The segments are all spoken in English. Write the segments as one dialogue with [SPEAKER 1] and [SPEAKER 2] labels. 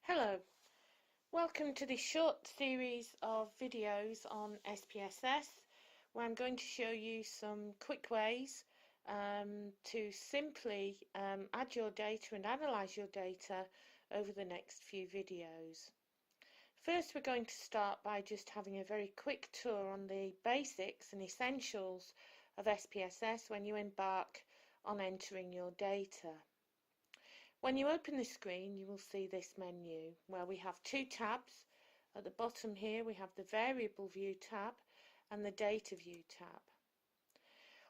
[SPEAKER 1] Hello, welcome to this short series of videos on SPSS where I'm going to show you some quick ways to simply add your data and analyse your data over the next few videos. First, we're going to start by just having a very quick tour on the basics and essentials of SPSS when you embark on entering your data. When you open the screen, you will see this menu where we have two tabs. At the bottom here we have the Variable View tab and the Data View tab.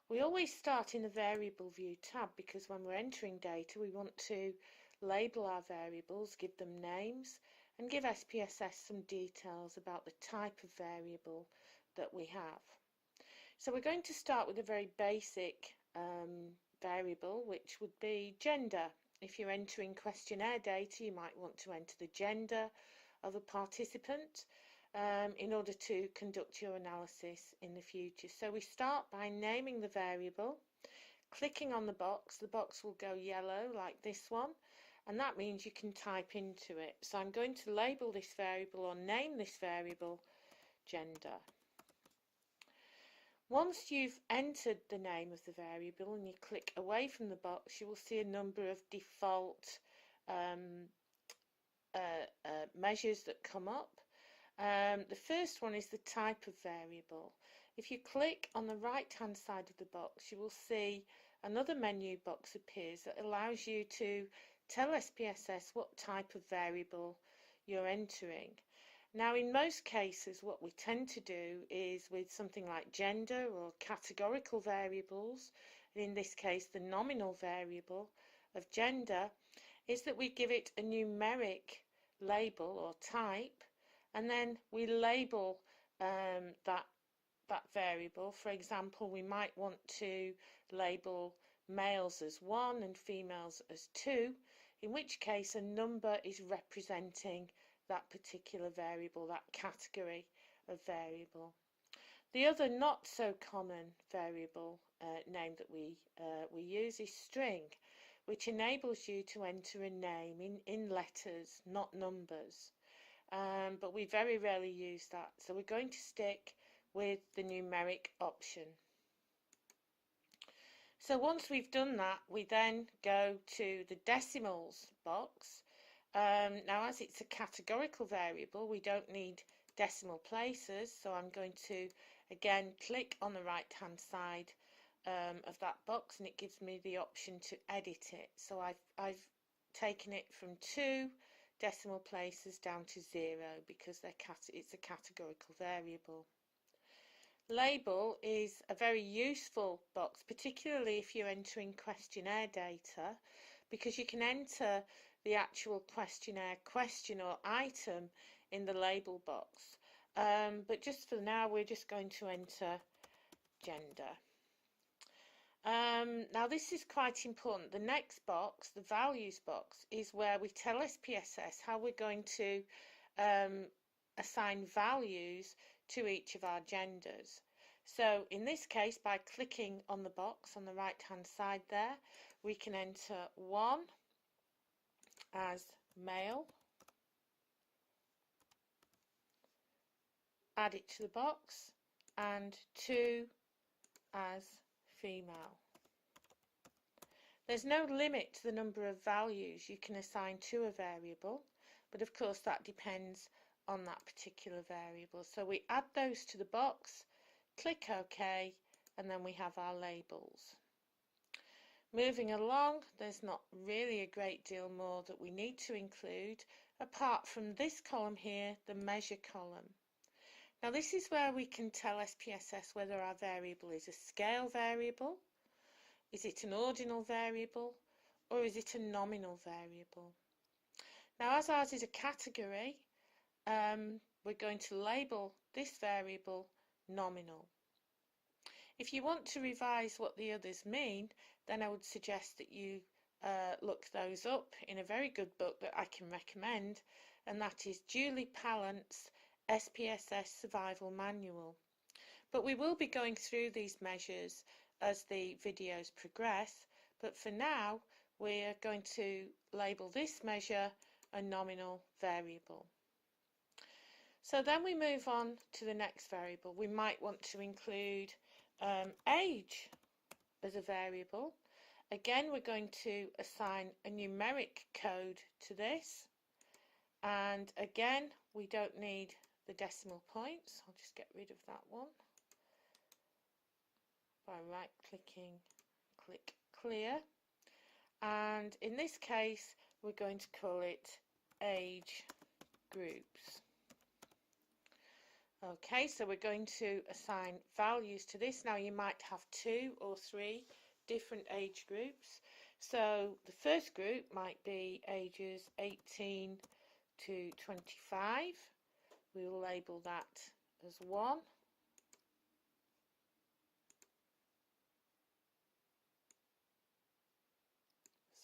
[SPEAKER 1] We always start in the Variable View tab because when we're entering data we want to label our variables, give them names, and give SPSS some details about the type of variable that we have. So we're going to start with a very basic variable, which would be gender. If you're entering questionnaire data, you might want to enter the gender of a participant in order to conduct your analysis in the future. So we start by naming the variable, clicking on the box will go yellow like this one, and that means you can type into it. So I'm going to label this variable or name this variable gender. Once you've entered the name of the variable and you click away from the box, you will see a number of default measures that come up. The first one is the type of variable. If you click on the right hand side of the box, you will see another menu box appears that allows you to tell SPSS what type of variable you're entering. Now, in most cases, what we tend to do is with something like gender or categorical variables, and in this case the nominal variable of gender, is that we give it a numeric label or type, and then we label that variable. For example, we might want to label males as 1 and females as 2, in which case a number is representing that particular variable, that category of variable. The other not so common variable name that we use is string, which enables you to enter a name in letters, not numbers. But we very rarely use that, so we're going to stick with the numeric option. So once we've done that, we then go to the decimals box. Now, as it's a categorical variable, we don't need decimal places, so I'm going to again click on the right hand side of that box, and it gives me the option to edit it. So I've taken it from 2 decimal places down to 0 because it's a categorical variable. Label is a very useful box, particularly if you're entering questionnaire data, because you can enter the actual questionnaire question or item in the label box. But just for now, we're just going to enter gender. Now, this is quite important. The next box, the values box, is where we tell SPSS how we're going to assign values to each of our genders. So in this case, by clicking on the box on the right hand side there, we can enter 1 as male, add it to the box, and 2 as female. There's no limit to the number of values you can assign to a variable, but of course that depends on that particular variable. So we add those to the box, click OK, and then we have our labels. Moving along, there's not really a great deal more that we need to include apart from this column here, the measure column. Now, this is where we can tell SPSS whether our variable is a scale variable, is it an ordinal variable, or is it a nominal variable. Now, as ours is a category, we're going to label this variable nominal. If you want to revise what the others mean, then I would suggest that you look those up in a very good book that I can recommend, and that is Julie Pallant's SPSS Survival Manual. But we will be going through these measures as the videos progress, but for now we're going to label this measure a nominal variable. So then we move on to the next variable. We might want to include age as a variable. Again, we're going to assign a numeric code to this, and again we don't need the decimal points. I'll just get rid of that one by right clicking, click clear, and in this case we're going to call it age groups. Okay, so we're going to assign values to this. Now you might have 2 or 3 different age groups. So the first group might be ages 18 to 25. We will label that as 1.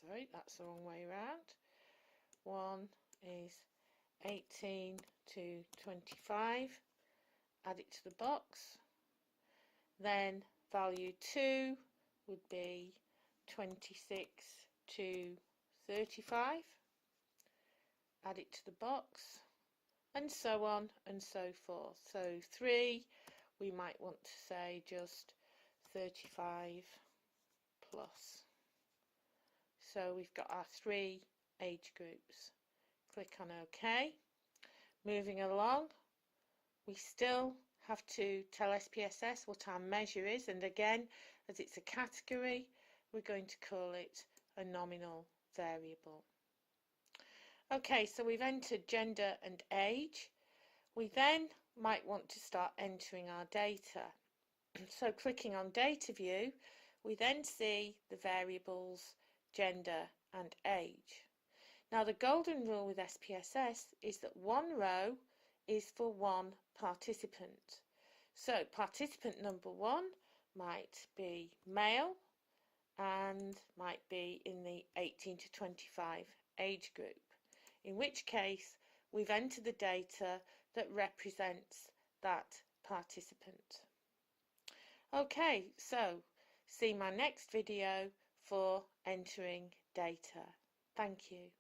[SPEAKER 1] Sorry, that's the wrong way around. 1 is 18 to 25. Add it to the box. Then value 2 would be 26 to 35. Add it to the box, and so on and so forth. So 3, we might want to say just 35 plus. So we've got our 3 age groups. Click on OK. Moving along, we still have to tell SPSS what our measure is, and again, as it's a category, we're going to call it a nominal variable. Okay, so we've entered gender and age. We then might want to start entering our data. So clicking on data view, we then see the variables gender and age. Now the golden rule with SPSS is that one row is for one participant. So participant number 1 might be male and might be in the 18 to 25 age group, in which case we've entered the data that represents that participant. Okay, so see my next video for entering data. Thank you.